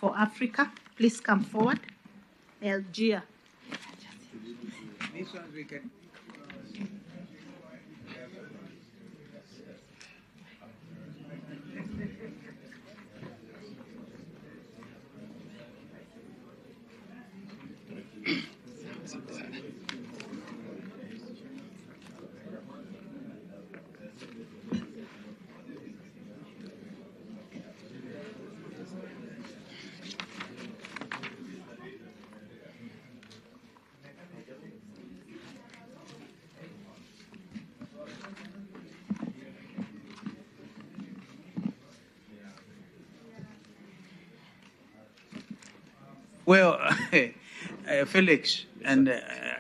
for Africa. Please come forward. Algeria. These ones we can. Well, Felix and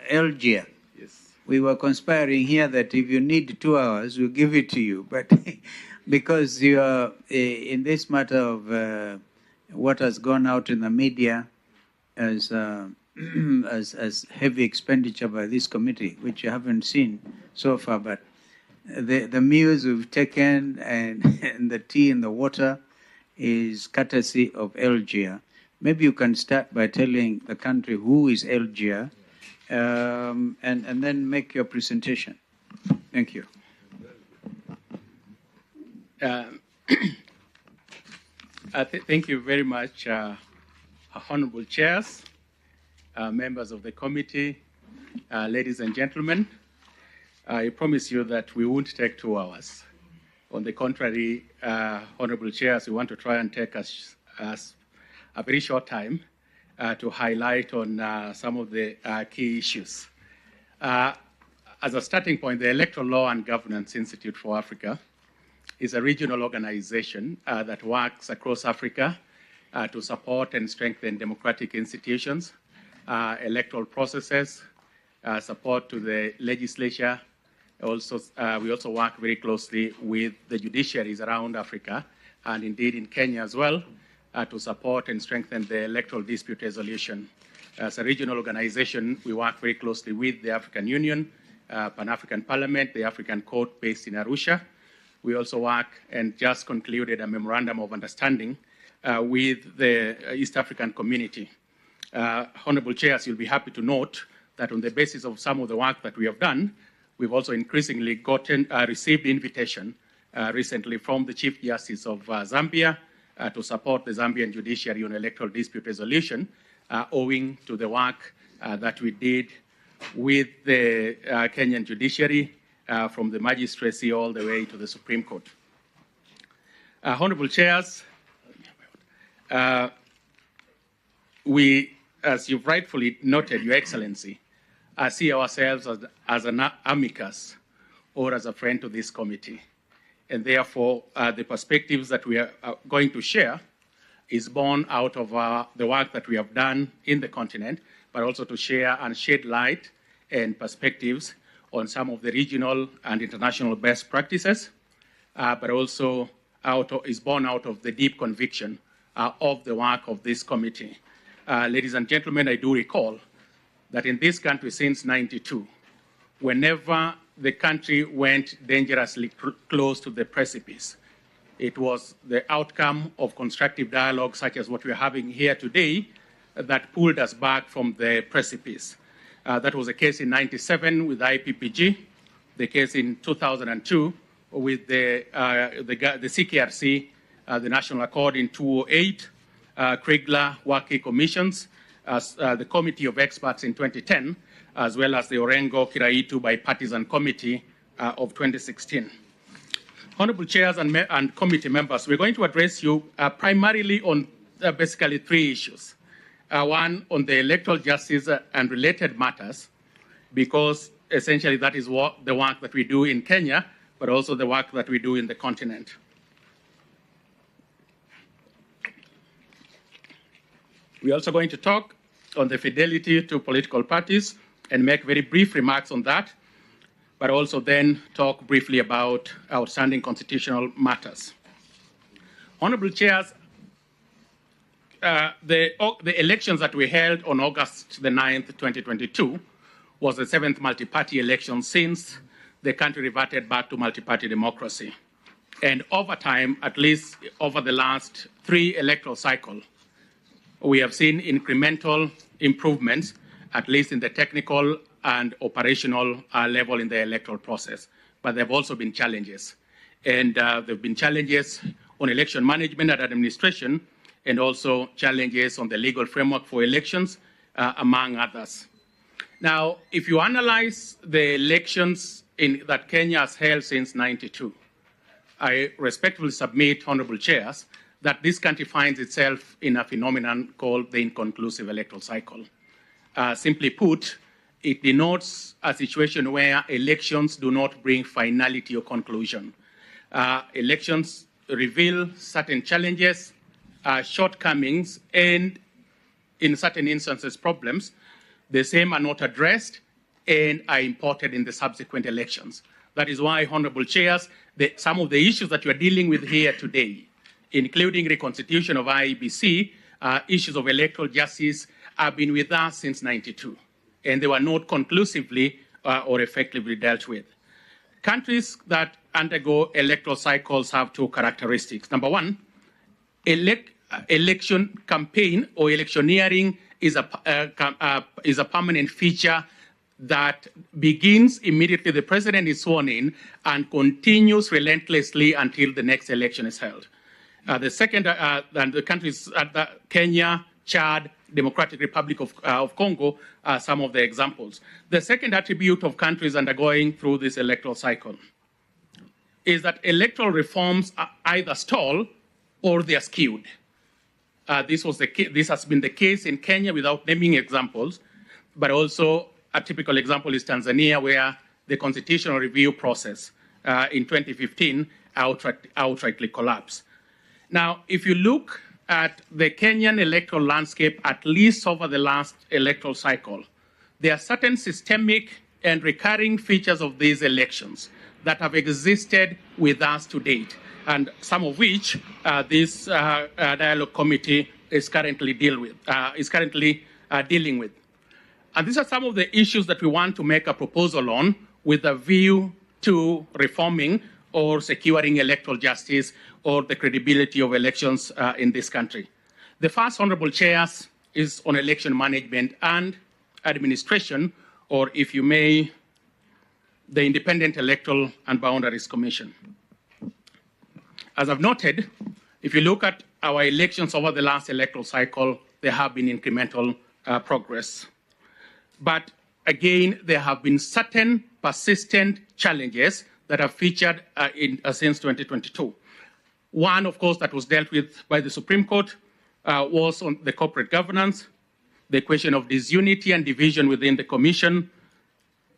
Algier, Yes. we were conspiring here that if you need 2 hours, we'll give it to you. But because you are in this matter of what has gone out in the media as as heavy expenditure by this committee, which you haven't seen so far, but the meals we've taken and the tea and the water is courtesy of Algier. Maybe you can start by telling the country who is Algier, and then make your presentation. Thank you. Thank you very much, honorable chairs, members of the committee, ladies and gentlemen. I promise you that we won't take 2 hours. On the contrary, honorable chairs, we want to try and take us a very short time to highlight on some of the key issues. As a starting point, the Electoral Law and Governance Institute for Africa is a regional organization that works across Africa to support and strengthen democratic institutions, electoral processes, support to the legislature. Also, we also work very closely with the judiciaries around Africa, and indeed in Kenya as well, to support and strengthen the electoral dispute resolution. As a regional organization, we work very closely with the African Union, Pan-African Parliament, the African Court based in Arusha. We also work and just concluded a memorandum of understanding with the East African community. Honorable chairs, you'll be happy to note that on the basis of some of the work that we have done, we've also increasingly received invitation recently from the Chief Justice of Zambia to support the Zambian judiciary on electoral dispute resolution, owing to the work that we did with the Kenyan judiciary from the magistracy all the way to the Supreme Court. Honorable chairs, we, as you've rightfully noted, Your Excellency, see ourselves as an amicus or as a friend to this committee. And therefore, the perspectives that we are going to share is born out of the work that we have done in the continent, but also to share and shed light and perspectives on some of the regional and international best practices, but also is born out of the deep conviction of the work of this committee. Ladies and gentlemen, I do recall that in this country since '92, whenever the country went dangerously close to the precipice, it was the outcome of constructive dialogue such as what we're having here today that pulled us back from the precipice. That was the case in '97 with IPPG, the case in 2002 with the CKRC, the National Accord in 2008, Kriegler Waki Commissions, the Committee of Experts in 2010, as well as the Orengo Kiraitu Bipartisan Committee of 2016. Honorable chairs and committee members, we're going to address you primarily on basically 3 issues. One, on the electoral justice and related matters, because essentially that is the work that we do in Kenya, but also the work that we do in the continent. We're also going to talk on the fidelity to political parties and make very brief remarks on that, but also then talk briefly about outstanding constitutional matters. Honorable chairs, the elections that we held on August the 9th, 2022 was the 7th multi-party election since the country reverted back to multi-party democracy. And over time, at least over the last 3 electoral cycles, we have seen incremental improvements, at least in the technical and operational level in the electoral process. But there have also been challenges. And there have been challenges on election management and administration, and also challenges on the legal framework for elections, among others. Now, if you analyze the elections that Kenya has held since '92, I respectfully submit, honorable chairs, that this country finds itself in a phenomenon called the inconclusive electoral cycle. Simply put, it denotes a situation where elections do not bring finality or conclusion. Elections reveal certain challenges, shortcomings, and in certain instances, problems. The same are not addressed and are imported in the subsequent elections. That is why, honorable chairs, some of the issues that you are dealing with here today, including reconstitution of IEBC, issues of electoral justice, have been with us since '92, and they were not conclusively or effectively dealt with. Countries that undergo electoral cycles have two characteristics. Number one, election campaign or electioneering is a permanent feature that begins immediately the president is sworn in and continues relentlessly until the next election is held. The second, the countries, Kenya, Chad, Democratic Republic of Congo are some of the examples. The second attribute of countries undergoing through this electoral cycle is that electoral reforms are either stall or they are skewed. This has been the case in Kenya without naming examples, but also a typical example is Tanzania, where the constitutional review process in 2015 outrightly collapsed. Now, if you look at the Kenyan electoral landscape, at least over the last electoral cycle, there are certain systemic and recurring features of these elections that have existed with us to date, and some of which this dialogue committee is currently dealing with. And these are some of the issues that we want to make a proposal on with a view to reforming or securing electoral justice or the credibility of elections in this country. The first, honorable chairs, is on election management and administration, or if you may, the Independent Electoral and Boundaries Commission. As I've noted, if you look at our elections over the last electoral cycle, there have been incremental progress. But again, there have been certain persistent challenges that have featured since 2022. One, of course, that was dealt with by the Supreme Court was on the corporate governance, the question of disunity and division within the commission,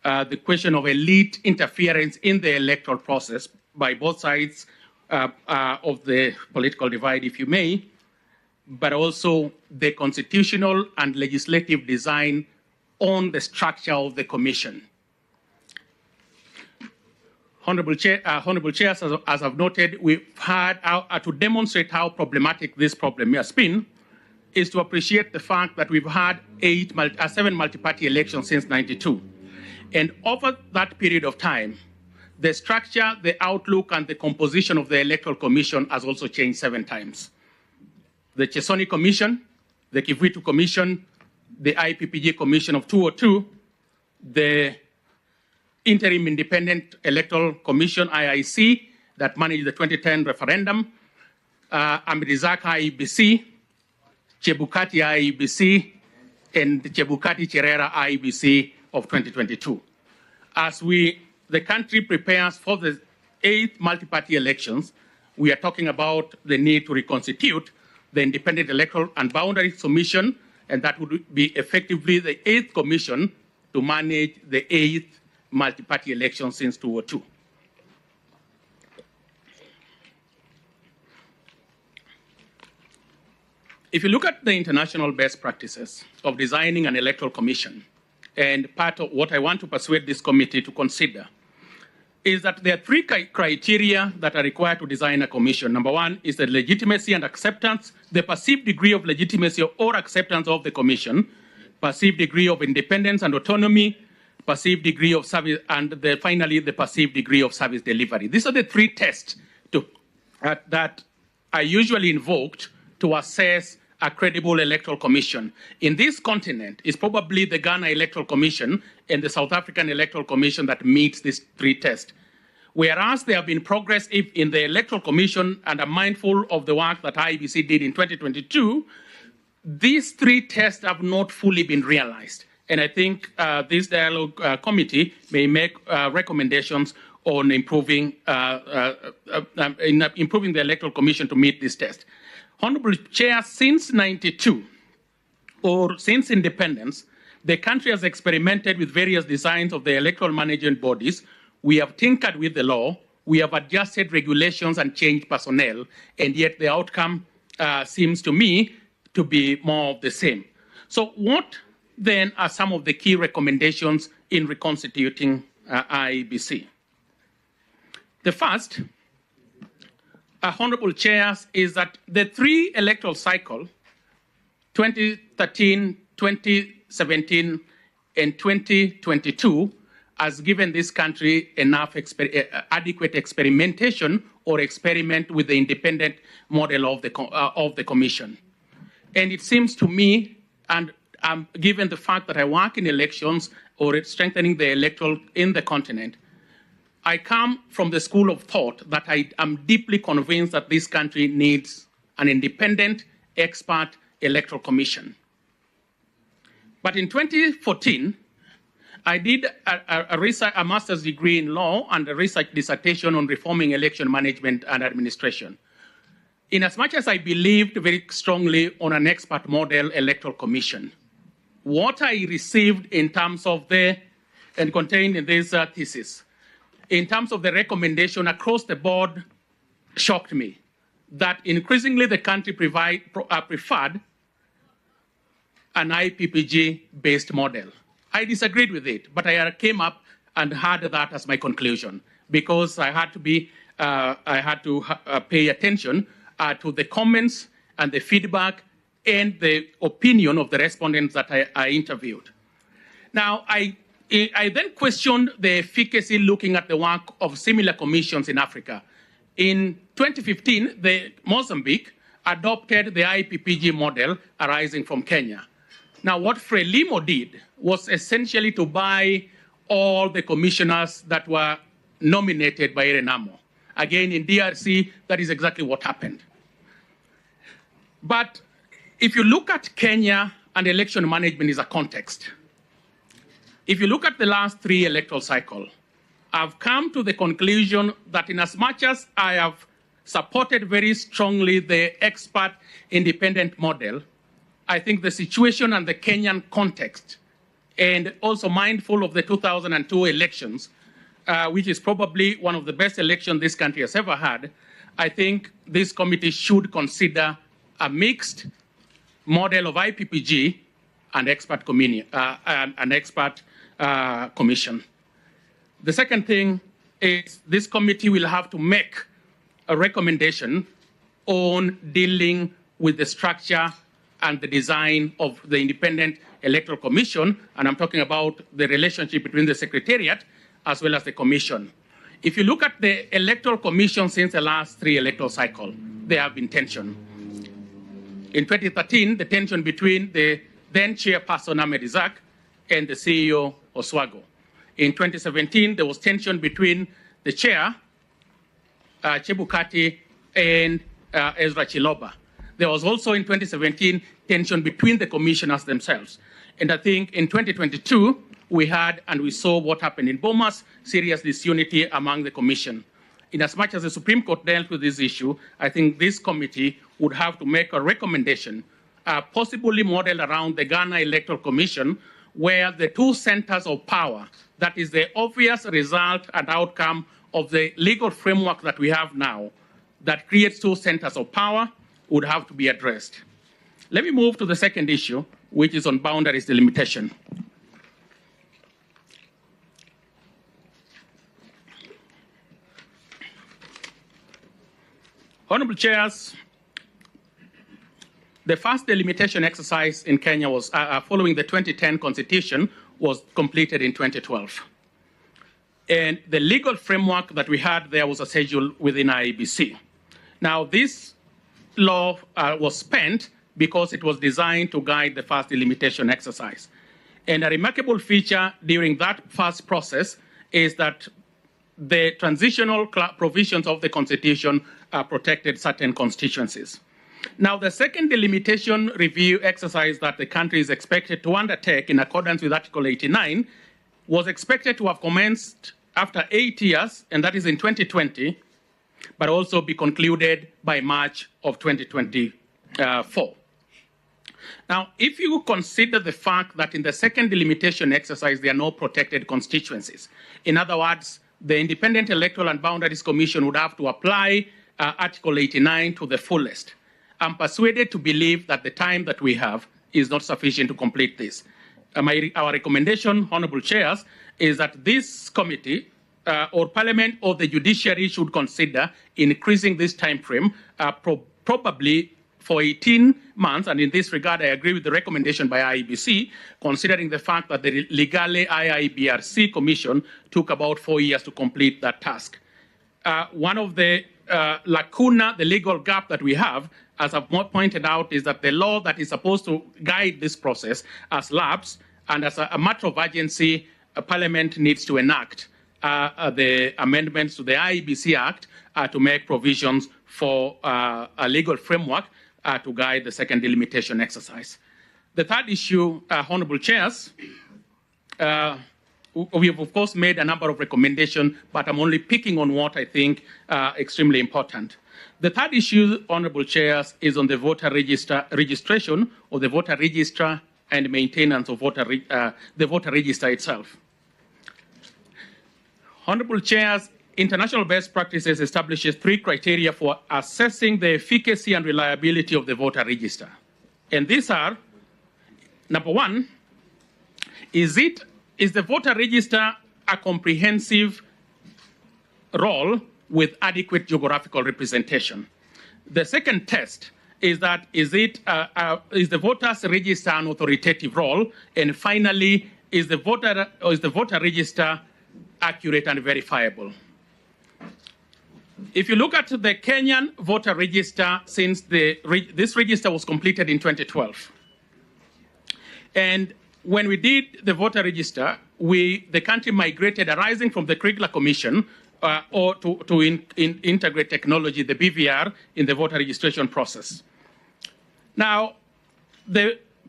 the question of elite interference in the electoral process by both sides of the political divide, if you may, but also the constitutional and legislative design on the structure of the commission. Honorable chairs, as I've noted, we've had to demonstrate how problematic this problem has been, is to appreciate the fact that we've had 7 multi-party elections since '92. And over that period of time, the structure, the outlook, and the composition of the Electoral Commission has also changed 7 times. The Chesoni Commission, the Kivuitu Commission, the IPPG Commission of 2002, the Interim Independent Electoral Commission, IIC, that managed the 2010 referendum, Amirizaka IEBC, Chebukati IEBC, and the Chebukati Cherera IEBC of 2022. As the country prepares for the 8th multi-party elections, we are talking about the need to reconstitute the Independent Electoral and Boundaries Commission, and that would be effectively the 8th commission to manage the 8th multi-party election since 2002. If you look at the international best practices of designing an electoral commission, and part of what I want to persuade this committee to consider is that there are 3 criteria that are required to design a commission. Number 1 is the legitimacy and acceptance, the perceived degree of legitimacy or acceptance of the commission, perceived degree of independence and autonomy, perceived degree of service, and finally, the perceived degree of service delivery. These are the 3 tests that are usually invoked to assess a credible electoral commission. In this continent, it's probably the Ghana Electoral Commission and the South African Electoral Commission that meets these three tests. Whereas there have been progress in the Electoral Commission, and I'm mindful of the work that IEBC did in 2022, these three tests have not fully been realized. And I think this dialogue committee may make recommendations on improving the Electoral Commission to meet this test. Honorable Chair, since '92, or since independence, the country has experimented with various designs of the electoral management bodies. We have tinkered with the law, we have adjusted regulations and changed personnel, and yet the outcome seems to me to be more of the same. So what then are some of the key recommendations in reconstituting IEBC? The first, Honorable Chairs, is that the three electoral cycle, 2013, 2017, and 2022, has given this country enough adequate experimentation or experiment with the independent model of the Commission. And it seems to me, and given the fact that I work in elections or strengthening the electoral in the continent, I come from the school of thought that I am deeply convinced that this country needs an independent, expert electoral commission. But in 2014, I did a master's degree in law and a research dissertation on reforming election management and administration. In as much as I believed very strongly on an expert model electoral commission, what I received in terms of and contained in this thesis, in terms of the recommendation across the board, shocked me. That increasingly the country preferred an IPPG-based model. I disagreed with it, but I came up and had that as my conclusion because I had to pay attention to the comments and the feedback and the opinion of the respondents that I interviewed. Now, I then questioned the efficacy looking at the work of similar commissions in Africa. In 2015, Mozambique adopted the IPPG model arising from Kenya. Now, what Frelimo did was essentially to buy all the commissioners that were nominated by Renamo. Again, in DRC, that is exactly what happened. But if you look at Kenya and election management as a context, if you look at the last three electoral cycles, I've come to the conclusion that in as much as I have supported very strongly the expert independent model, I think the situation and the Kenyan context, and also mindful of the 2002 elections, which is probably one of the best elections this country has ever had, I think this committee should consider a mixed model of IPPG and expert commission. The second thing is this committee will have to make a recommendation on dealing with the structure and the design of the Independent Electoral Commission, and I'm talking about the relationship between the Secretariat as well as the Commission. If you look at the Electoral Commission since the last three electoral cycles, there have been tension. In 2013, the tension between the then chairperson Ahmed Isaac and the CEO Oswago. In 2017, there was tension between the chair, Chebukati, and Ezra Chiloba. There was also in 2017 tension between the commissioners themselves. And I think in 2022, we had and we saw what happened in Bomas, serious disunity among the commission. In as much as the Supreme Court dealt with this issue, I think this committee would have to make a recommendation, possibly modeled around the Ghana Electoral Commission, where the two centers of power, that is the obvious result and outcome of the legal framework that we have now, that creates two centers of power, would have to be addressed. Let me move to the second issue, which is on boundaries delimitation. Honorable Chairs, the first delimitation exercise in Kenya was following the 2010 Constitution was completed in 2012. And the legal framework that we had there was a schedule within IEBC. Now, this law was spent because it was designed to guide the first delimitation exercise. And a remarkable feature during that first process is that the transitional provisions of the Constitution protected certain constituencies. Now, the second delimitation review exercise that the country is expected to undertake in accordance with Article 89 was expected to have commenced after 8 years, and that is in 2020, but also be concluded by March of 2024. Now, if you consider the fact that in the second delimitation exercise, there are no protected constituencies, in other words, the Independent Electoral and Boundaries Commission would have to apply Article 89 to the fullest. I'm persuaded to believe that the time that we have is not sufficient to complete this. Our recommendation, Honorable Chairs, is that this committee or Parliament or the judiciary should consider increasing this time frame probably for 18 months, and in this regard, I agree with the recommendation by IEBC, considering the fact that the Legale IIBRC Commission took about 4 years to complete that task. One of the lacuna, the legal gap that we have, as I've pointed out, is that the law that is supposed to guide this process has lapsed, and as a matter of urgency, Parliament needs to enact the amendments to the IEBC Act to make provisions for a legal framework to guide the second delimitation exercise. The third issue, Honorable Chairs, we have, of course, made a number of recommendations, but I'm only picking on what I think extremely important. The third issue, Honorable Chairs, is on the voter registration or the voter register and maintenance of the voter register itself. Honorable Chairs, international best practices establishes 3 criteria for assessing the efficacy and reliability of the voter register. And these are, number 1, is the voter register a comprehensive role with adequate geographical representation? The second test is that is the voter's register an authoritative role? And finally, is the voter register accurate and verifiable? If you look at the Kenyan voter register, since this register was completed in 2012, and when we did the voter register, the country migrated, arising from the Kriegler Commission, or to integrate technology, the BVR, in the voter registration process. Now,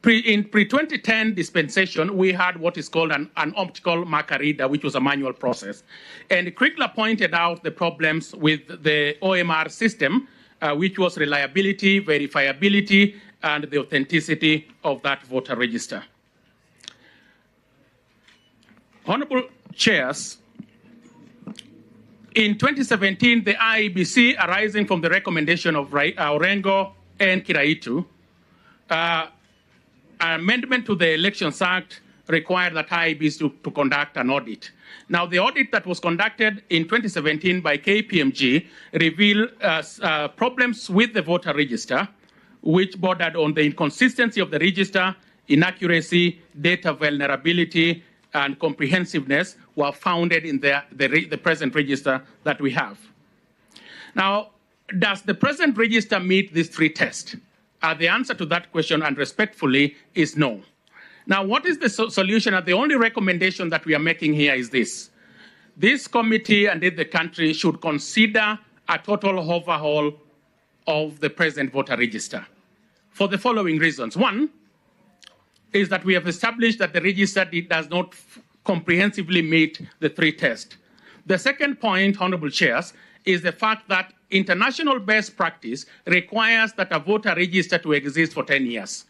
in pre-2010 dispensation, we had what is called an optical marker reader, which was a manual process. And Kriegler pointed out the problems with the OMR system, which was reliability, verifiability, and the authenticity of that voter register. Honorable Chairs, in 2017, the IEBC, arising from the recommendation of Orengo and Kiraitu, an amendment to the Elections Act required that IEBC to conduct an audit. Now, the audit that was conducted in 2017 by KPMG revealed problems with the voter register, which bordered on the inconsistency of the register, inaccuracy, data vulnerability, and comprehensiveness were founded in the present register that we have. Now, does the present register meet these 3 tests? The answer to that question, and respectfully, is no. Now, what is the solution? And the only recommendation that we are making here is this. This committee and the country should consider a total overhaul of the present voter register for the following reasons. One is that we have established that the register does not comprehensively meet the 3 tests. The second point, Honorable Chairs, is the fact that international best practice requires that a voter register to exist for 10 years.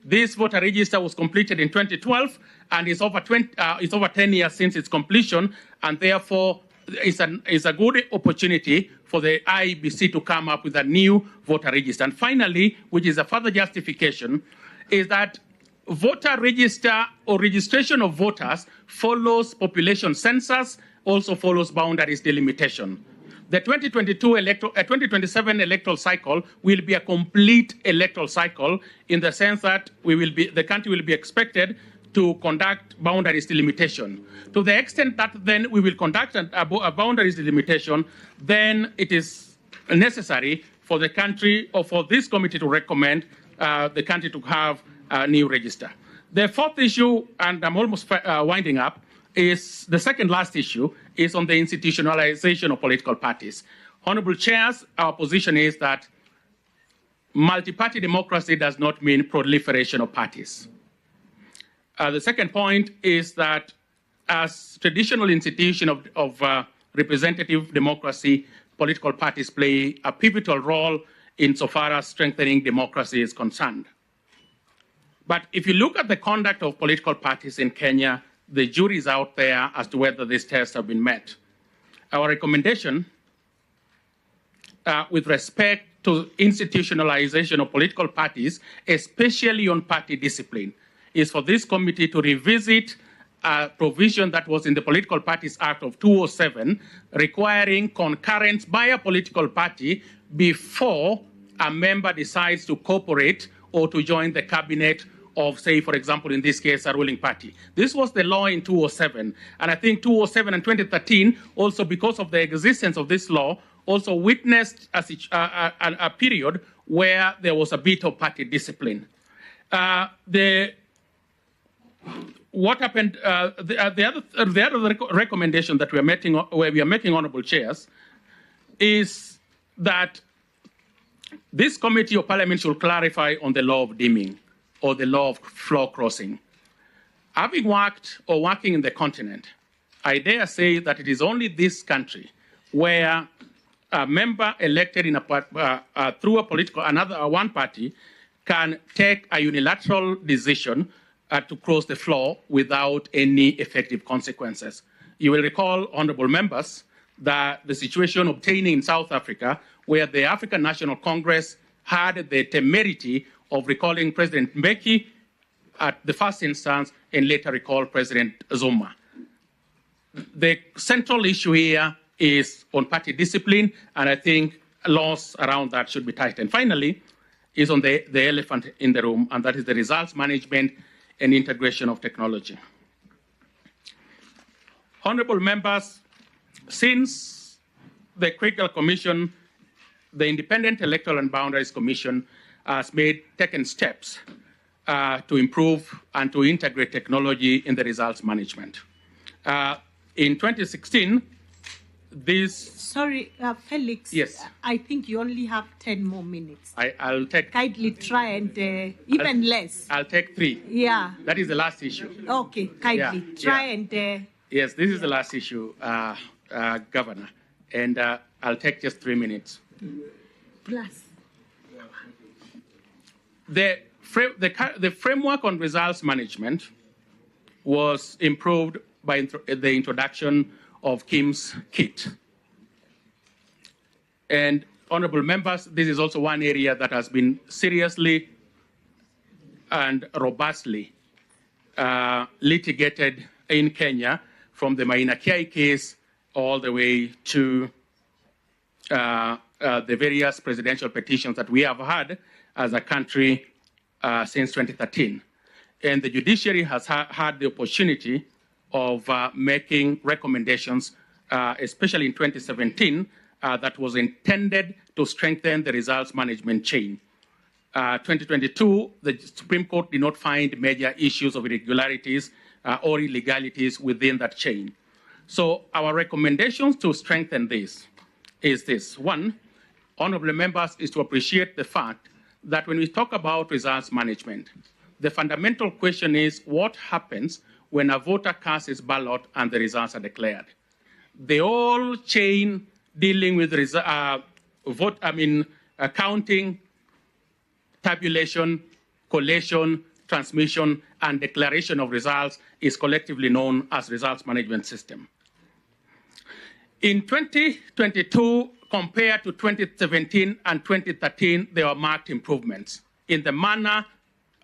This voter register was completed in 2012 and is over 10 years since its completion, and therefore is a good opportunity for the IEBC to come up with a new voter register. And finally, which is a further justification, is that voter register or registration of voters follows population census, also follows boundaries delimitation. The 2027 electoral cycle will be a complete electoral cycle in the sense that the country will be expected to conduct boundaries delimitation. To the extent that then we will conduct a boundaries delimitation, then it is necessary for the country or for this committee to recommend the country to have a new register. The fourth issue, and I'm almost winding up, is the second last issue, is on the institutionalization of political parties. Honorable chairs, our position is that multi-party democracy does not mean proliferation of parties. The second point is that as traditional institution of representative democracy, political parties play a pivotal role insofar as strengthening democracy is concerned. But if you look at the conduct of political parties in Kenya, the jury is out there as to whether these tests have been met. Our recommendation with respect to institutionalization of political parties, especially on party discipline, is for this committee to revisit a provision that was in the Political Parties Act of 2007 requiring concurrence by a political party before a member decides to cooperate or to join the cabinet of, say, for example, in this case, a ruling party. This was the law in 2007. And I think 2007 and 2013, also because of the existence of this law, also witnessed a period where there was a bit of party discipline. What happened? The other recommendation that we are making, honourable chairs, is that this committee of parliament should clarify on the law of deeming or the law of floor crossing. Having worked or working in the continent, I dare say that it is only this country where a member elected in through a political one party can take a unilateral decision to cross the floor without any effective consequences. You will recall, honourable members, that the situation obtaining in South Africa, where the African National Congress had the temerity of recalling President Mbeki at the first instance and later recalled President Zuma. The central issue here is on party discipline, and I think laws around that should be tightened. Finally, is on the elephant in the room, and that is the results management and integration of technology. Honourable members, since the Critical Commission, the Independent Electoral and Boundaries Commission has taken steps to improve and to integrate technology in the results management. In 2016, Sorry, Felix. Yes. I think you only have 10 more minutes. I'll take... Kindly try and even less. I'll take 3. Yeah. That is the last issue. Okay, kindly try and... Yes, this is the last issue, Governor. And I'll take just 3 minutes. Plus. The framework on results management was improved by the introduction of Kim's kit. And honourable members, this is also one area that has been seriously and robustly litigated in Kenya, from the Maina Kiai case all the way to the various presidential petitions that we have had as a country since 2013. And the judiciary has had the opportunity of making recommendations, especially in 2017, that was intended to strengthen the results management chain. 2022, the Supreme Court did not find major issues of irregularities or illegalities within that chain. So our recommendations to strengthen this is this. One, honourable members, is to appreciate the fact that when we talk about results management, the fundamental question is what happens when a voter casts his ballot and the results are declared. The whole chain dealing with counting, tabulation, collation, transmission, and declaration of results is collectively known as results management system. In 2022, compared to 2017 and 2013, there were marked improvements in the manner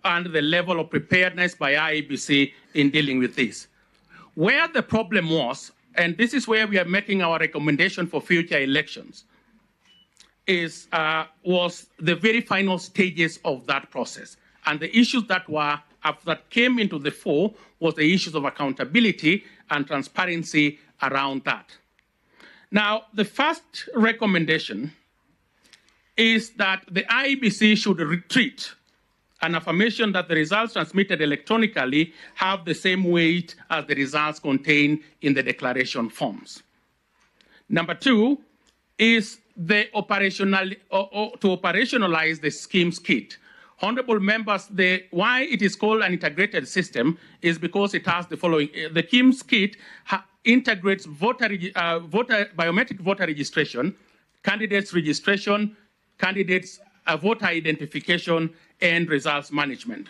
and the level of preparedness by IEBC in dealing with this. Where the problem was, and this is where we are making our recommendation for future elections, was the very final stages of that process. And the issues that came into the fore was the issues of accountability and transparency around that. Now, the first recommendation is that the IEBC should retreat an affirmation that the results transmitted electronically have the same weight as the results contained in the declaration forms. Number two is the to operationalize the schemes kit. Honorable members, why it is called an integrated system is because it has the following. The schemes kit integrates biometric voter registration, candidates registration, candidates voter identification, and results management.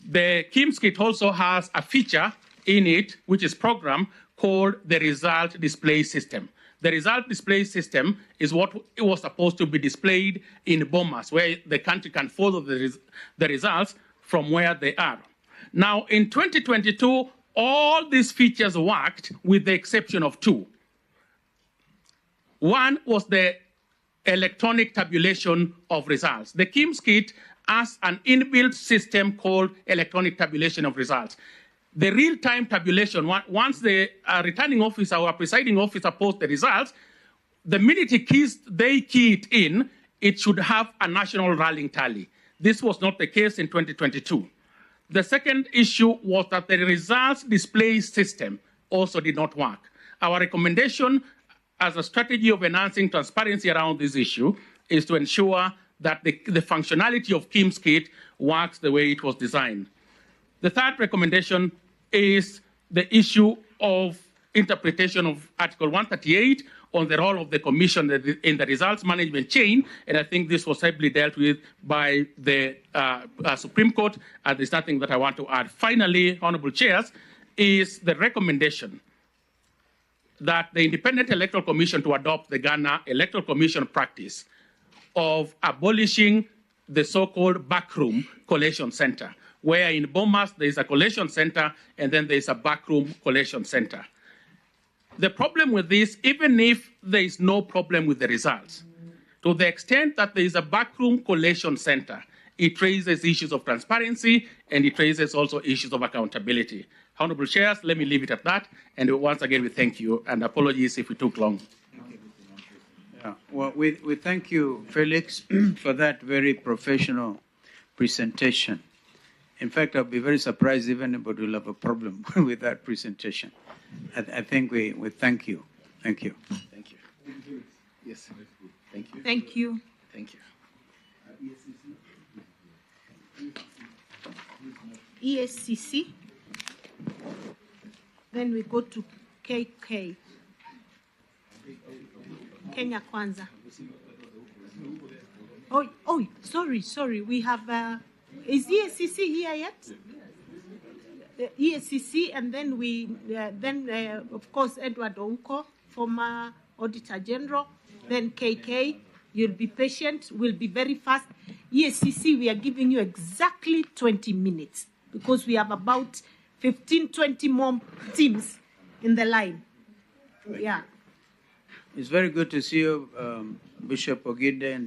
The KIMS kit also has a feature in it, which is programmed, called the result display system. The result display system is what it was supposed to be displayed in bombers, where the country can follow the results from where they are. Now, in 2022, all these features worked with the exception of two. One was the electronic tabulation of results. The KIMS kit has an inbuilt system called electronic tabulation of results. The real-time tabulation, once the returning officer or presiding officer posts the results, the minute they key it in, it should have a national rallying tally. This was not the case in 2022. The second issue was that the results display system also did not work. Our recommendation as a strategy of enhancing transparency around this issue is to ensure that the functionality of KIMS kit works the way it was designed. The third recommendation is the issue of interpretation of Article 138 on the role of the Commission in the results management chain, and I think this was heavily dealt with by the Supreme Court, and there's nothing that I want to add. Finally, Honorable Chairs, is the recommendation that the Independent Electoral Commission to adopt the Ghana Electoral Commission practice of abolishing the so-called backroom collation center, where in Bomas there is a collation center and then there is a backroom collation center. The problem with this, even if there is no problem with the results, to the extent that there is a backroom collation center, it raises issues of transparency and it raises also issues of accountability. Honorable Chairs, let me leave it at that. And once again, we thank you and apologies if we took long. Yeah. Well, we thank you, Felix, for that very professional presentation. In fact, I'll be very surprised if anybody will have a problem with that presentation. I think we thank you. Thank you. Thank you. Yes. Thank you. Thank you. Thank you. ESCC. Then we go to KK. Kenya Kwanza. Oh, sorry. We have, is ESCC here yet? ESCC, and then of course, Edward Ouko, former Auditor General, then KK. You'll be patient, we'll be very fast. ESCC, we are giving you exactly 20 minutes because we have about 15, 20 more teams in the line. Yeah. It's very good to see you, Bishop Ogide.